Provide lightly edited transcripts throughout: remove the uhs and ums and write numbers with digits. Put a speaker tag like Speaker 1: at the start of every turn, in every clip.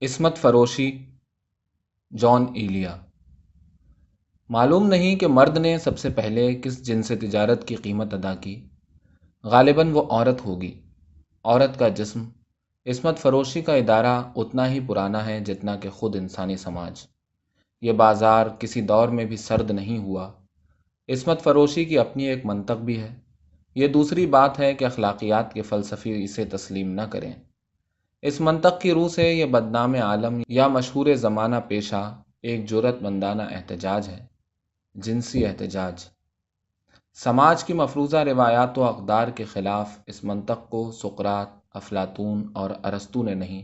Speaker 1: عصمت فروشی، جان ایلیا۔ معلوم نہیں کہ مرد نے سب سے پہلے کس جنس تجارت کی قیمت ادا کی۔ غالباً وہ عورت ہوگی، عورت کا جسم۔ عصمت فروشی کا ادارہ اتنا ہی پرانا ہے جتنا کہ خود انسانی سماج۔ یہ بازار کسی دور میں بھی سرد نہیں ہوا۔ عصمت فروشی کی اپنی ایک منطق بھی ہے۔ یہ دوسری بات ہے کہ اخلاقیات کے فلسفی اسے تسلیم نہ کریں۔ اس منطق کی روح سے یہ بدنام عالم یا مشہور زمانہ پیشہ ایک جرأت مندانہ احتجاج ہے، جنسی احتجاج۔ سماج کی مفروضہ روایات و اقدار کے خلاف اس منطق کو سقراط، افلاطون اور ارسطو نے نہیں،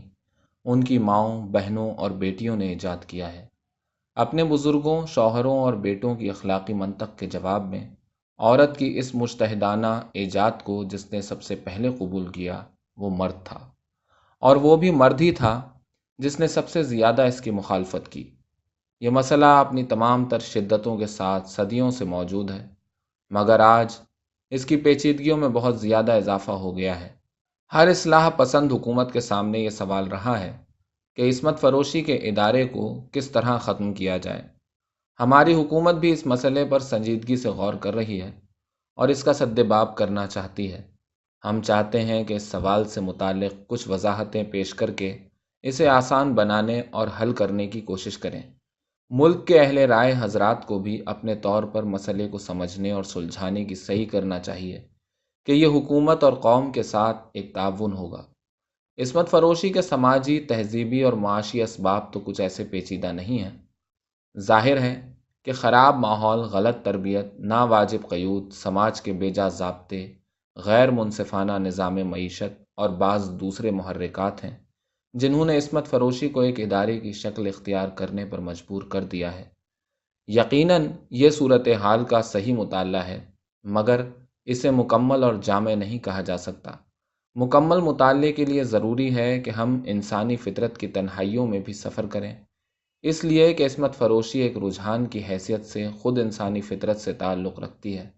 Speaker 1: ان کی ماؤں، بہنوں اور بیٹیوں نے ایجاد کیا ہے۔ اپنے بزرگوں، شوہروں اور بیٹوں کی اخلاقی منطق کے جواب میں عورت کی اس مجتہدانہ ایجاد کو جس نے سب سے پہلے قبول کیا وہ مرد تھا، اور وہ بھی مرد ہی تھا جس نے سب سے زیادہ اس کی مخالفت کی۔ یہ مسئلہ اپنی تمام تر شدتوں کے ساتھ صدیوں سے موجود ہے، مگر آج اس کی پیچیدگیوں میں بہت زیادہ اضافہ ہو گیا ہے۔ ہر اصلاح پسند حکومت کے سامنے یہ سوال رہا ہے کہ عصمت فروشی کے ادارے کو کس طرح ختم کیا جائے۔ ہماری حکومت بھی اس مسئلے پر سنجیدگی سے غور کر رہی ہے اور اس کا سدباب کرنا چاہتی ہے۔ ہم چاہتے ہیں کہ اس سوال سے متعلق کچھ وضاحتیں پیش کر کے اسے آسان بنانے اور حل کرنے کی کوشش کریں۔ ملک کے اہل رائے حضرات کو بھی اپنے طور پر مسئلے کو سمجھنے اور سلجھانے کی صحیح کرنا چاہیے کہ یہ حکومت اور قوم کے ساتھ ایک تعاون ہوگا۔ عصمت فروشی کے سماجی، تہذیبی اور معاشی اسباب تو کچھ ایسے پیچیدہ نہیں ہیں۔ ظاہر ہے کہ خراب ماحول، غلط تربیت، ناواجب قیود، سماج کے بے جا ضابطے، غیر منصفانہ نظام معیشت اور بعض دوسرے محرکات ہیں جنہوں نے عصمت فروشی کو ایک ادارے کی شکل اختیار کرنے پر مجبور کر دیا ہے۔ یقیناً یہ صورتحال کا صحیح مطالعہ ہے، مگر اسے مکمل اور جامع نہیں کہا جا سکتا۔ مکمل مطالعے کے لیے ضروری ہے کہ ہم انسانی فطرت کی تنہائیوں میں بھی سفر کریں، اس لیے کہ عصمت فروشی ایک رجحان کی حیثیت سے خود انسانی فطرت سے تعلق رکھتی ہے۔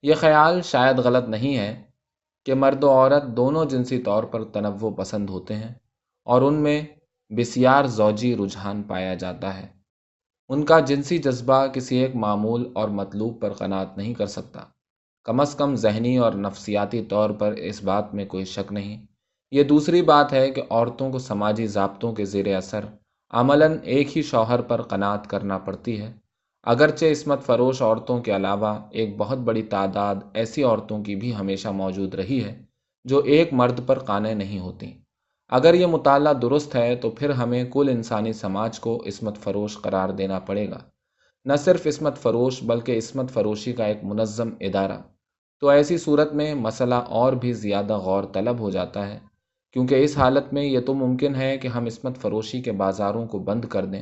Speaker 1: یہ خیال شاید غلط نہیں ہے کہ مرد و عورت دونوں جنسی طور پر تنوع پسند ہوتے ہیں اور ان میں بسیار زوجی رجحان پایا جاتا ہے۔ ان کا جنسی جذبہ کسی ایک معمول اور مطلوب پر قناعت نہیں کر سکتا۔ کم از کم ذہنی اور نفسیاتی طور پر اس بات میں کوئی شک نہیں۔ یہ دوسری بات ہے کہ عورتوں کو سماجی ضابطوں کے زیر اثر عملاً ایک ہی شوہر پر قناعت کرنا پڑتی ہے، اگرچہ عصمت فروش عورتوں کے علاوہ ایک بہت بڑی تعداد ایسی عورتوں کی بھی ہمیشہ موجود رہی ہے جو ایک مرد پر قانع نہیں ہوتیں۔ اگر یہ مطالعہ درست ہے تو پھر ہمیں کل انسانی سماج کو عصمت فروش قرار دینا پڑے گا، نہ صرف عصمت فروش بلکہ عصمت فروشی کا ایک منظم ادارہ۔ تو ایسی صورت میں مسئلہ اور بھی زیادہ غور طلب ہو جاتا ہے، کیونکہ اس حالت میں یہ تو ممکن ہے کہ ہم عصمت فروشی کے بازاروں کو بند کر دیں،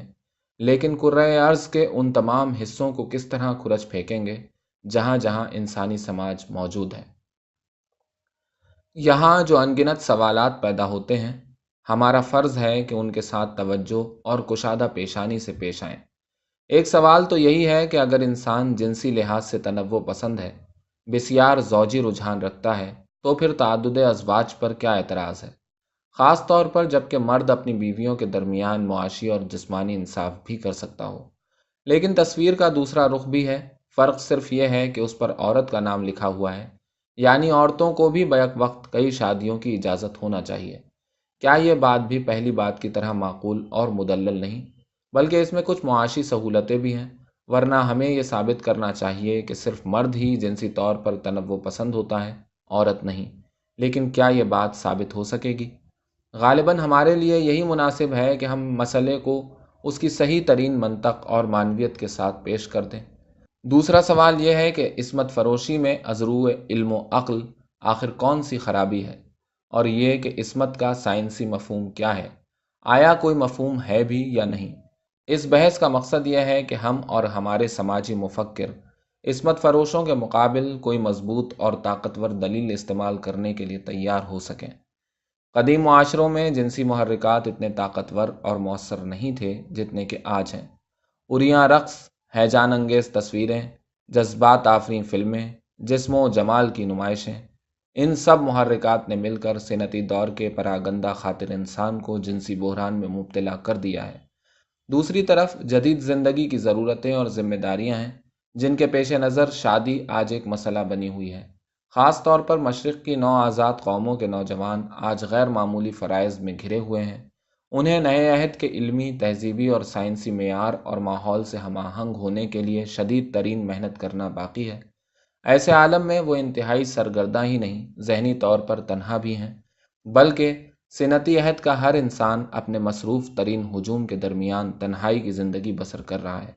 Speaker 1: لیکن کرۂ ارض کے ان تمام حصوں کو کس طرح کھرچ پھینکیں گے جہاں جہاں انسانی سماج موجود ہے۔ یہاں جو انگنت سوالات پیدا ہوتے ہیں، ہمارا فرض ہے کہ ان کے ساتھ توجہ اور کشادہ پیشانی سے پیش آئیں۔ ایک سوال تو یہی ہے کہ اگر انسان جنسی لحاظ سے تنوع پسند ہے، بسیار زوجی رجحان رکھتا ہے، تو پھر تعدد ازواج پر کیا اعتراض ہے؟ خاص طور پر جب کہ مرد اپنی بیویوں کے درمیان معاشی اور جسمانی انصاف بھی کر سکتا ہو۔ لیکن تصویر کا دوسرا رخ بھی ہے۔ فرق صرف یہ ہے کہ اس پر عورت کا نام لکھا ہوا ہے، یعنی عورتوں کو بھی بیک وقت کئی شادیوں کی اجازت ہونا چاہیے۔ کیا یہ بات بھی پہلی بات کی طرح معقول اور مدلل نہیں، بلکہ اس میں کچھ معاشی سہولتیں بھی ہیں؟ ورنہ ہمیں یہ ثابت کرنا چاہیے کہ صرف مرد ہی جنسی طور پر تنوع پسند ہوتا ہے، عورت نہیں۔ لیکن کیا یہ بات ثابت ہو سکے گی؟ غالباً ہمارے لیے یہی مناسب ہے کہ ہم مسئلے کو اس کی صحیح ترین منطق اور معنویت کے ساتھ پیش کر دیں۔ دوسرا سوال یہ ہے کہ عصمت فروشی میں ازروع علم و عقل آخر کون سی خرابی ہے، اور یہ کہ عصمت کا سائنسی مفہوم کیا ہے، آیا کوئی مفہوم ہے بھی یا نہیں؟ اس بحث کا مقصد یہ ہے کہ ہم اور ہمارے سماجی مفکر عصمت فروشوں کے مقابل کوئی مضبوط اور طاقتور دلیل استعمال کرنے کے لیے تیار ہو سکیں۔ قدیم معاشروں میں جنسی محرکات اتنے طاقتور اور مؤثر نہیں تھے جتنے کہ آج ہیں۔ عریاں رقص، ہیجان انگیز تصویریں، جذبات آفریں فلمیں، جسم و جمال کی نمائشیں، ان سب محرکات نے مل کر صنعتی دور کے پراگندہ خاطر انسان کو جنسی بحران میں مبتلا کر دیا ہے۔ دوسری طرف جدید زندگی کی ضرورتیں اور ذمہ داریاں ہیں جن کے پیش نظر شادی آج ایک مسئلہ بنی ہوئی ہے۔ خاص طور پر مشرق کی نو آزاد قوموں کے نوجوان آج غیر معمولی فرائض میں گھرے ہوئے ہیں۔ انہیں نئے عہد کے علمی، تہذیبی اور سائنسی معیار اور ماحول سے ہم آہنگ ہونے کے لیے شدید ترین محنت کرنا باقی ہے۔ ایسے عالم میں وہ انتہائی سرگرداں ہی نہیں، ذہنی طور پر تنہا بھی ہیں، بلکہ صنعتی عہد کا ہر انسان اپنے مصروف ترین ہجوم کے درمیان تنہائی کی زندگی بسر کر رہا ہے۔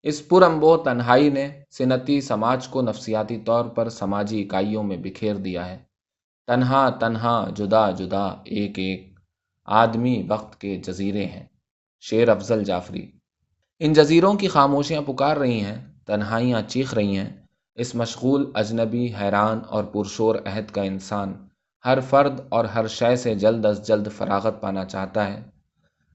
Speaker 1: اس پرامبو تنہائی نے صنعتی سماج کو نفسیاتی طور پر سماجی اکائیوں میں بکھیر دیا ہے۔ تنہا تنہا، جدا جدا، ایک ایک آدمی وقت کے جزیرے ہیں۔ شیر افضل جعفری۔ ان جزیروں کی خاموشیاں پکار رہی ہیں، تنہائیاں چیخ رہی ہیں۔ اس مشغول، اجنبی، حیران اور پرشور عہد کا انسان ہر فرد اور ہر شے سے جلد از جلد فراغت پانا چاہتا ہے۔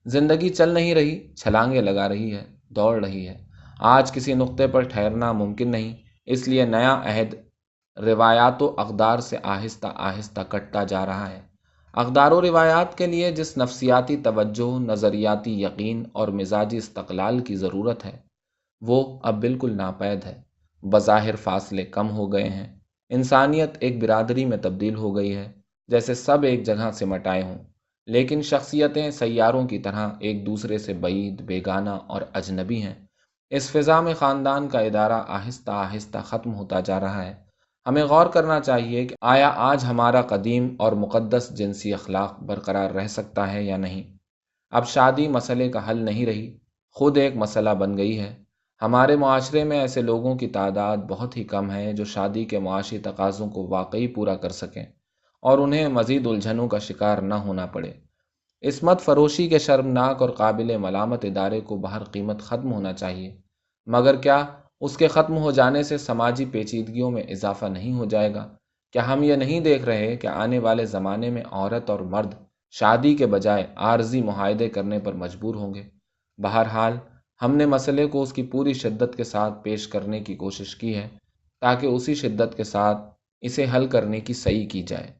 Speaker 1: زندگی چل نہیں رہی، چھلانگیں لگا رہی ہے، دوڑ رہی ہے۔ آج کسی نقطے پر ٹھہرنا ممکن نہیں، اس لیے نیا عہد روایات و اقدار سے آہستہ آہستہ کٹتا جا رہا ہے۔ اقدار و روایات کے لیے جس نفسیاتی توجہ، نظریاتی یقین اور مزاجی استقلال کی ضرورت ہے، وہ اب بالکل ناپید ہے۔ بظاہر فاصلے کم ہو گئے ہیں، انسانیت ایک برادری میں تبدیل ہو گئی ہے، جیسے سب ایک جگہ سمٹ آئے ہوں، لیکن شخصیتیں سیاروں کی طرح ایک دوسرے سے بعید، بیگانہ اور اجنبی ہیں۔ اس فضا میں خاندان کا ادارہ آہستہ آہستہ ختم ہوتا جا رہا ہے۔ ہمیں غور کرنا چاہیے کہ آیا آج ہمارا قدیم اور مقدس جنسی اخلاق برقرار رہ سکتا ہے یا نہیں؟ اب شادی مسئلے کا حل نہیں رہی، خود ایک مسئلہ بن گئی ہے۔ ہمارے معاشرے میں ایسے لوگوں کی تعداد بہت ہی کم ہے جو شادی کے معاشی تقاضوں کو واقعی پورا کر سکیں اور انہیں مزید الجھنوں کا شکار نہ ہونا پڑے۔ عصمت فروشی کے شرمناک اور قابل ملامت ادارے کو بہر قیمت ختم ہونا چاہیے، مگر کیا اس کے ختم ہو جانے سے سماجی پیچیدگیوں میں اضافہ نہیں ہو جائے گا؟ کیا ہم یہ نہیں دیکھ رہے کہ آنے والے زمانے میں عورت اور مرد شادی کے بجائے عارضی معاہدے کرنے پر مجبور ہوں گے؟ بہرحال ہم نے مسئلے کو اس کی پوری شدت کے ساتھ پیش کرنے کی کوشش کی ہے، تاکہ اسی شدت کے ساتھ اسے حل کرنے کی سعی کی جائے۔